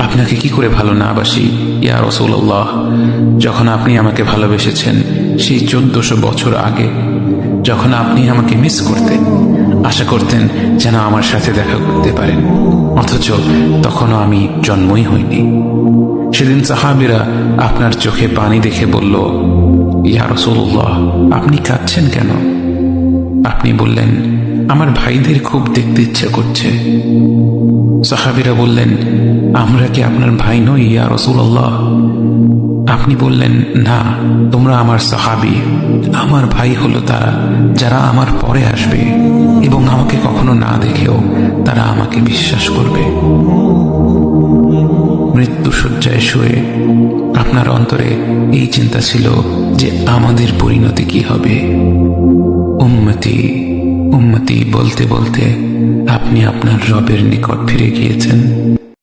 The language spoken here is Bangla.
আপনাকে কি করে ভালো না বাসি ইয়া রাসূলুল্লাহ। যখন আপনি আমাকে ভালোবেসেছেন সেই 1400 বছর আগে, যখন আপনি আমাকে মিস করতেন, আশা করতেন যেন আমার সাথে দেখা করতে পারেন, অথচ তখনও আমি জন্মই হইনি। সেদিন সাহাবীরা আপনার চোখে পানি দেখে বলল, ইয়া রাসূলুল্লাহ, আপনি কাঁদছেন কেন? আপনি বললেন, আমার ভাইদের খুব দেখতে ইচ্ছা করছে। সাহাবীরা বললেন, আমরা কি আপনার ভাই নই ইয়া রাসূলুল্লাহ? আপনি বললেন, না, তোমরা আমার সাহাবী। আমার ভাই হলো তারা যারা আমার পরে আসবে এবং আমাকে কখনো না দেখেও তারা আমাকে বিশ্বাস করবে। মৃত্যু শয্যায় শুয়ে আপনার অন্তরে এই চিন্তা ছিল যে আমাদের পরিণতি কি হবে। উম্মতি উম্মতি বলতে বলতে আপনি আপনার রবের নিকট ফিরে গিয়েছেন।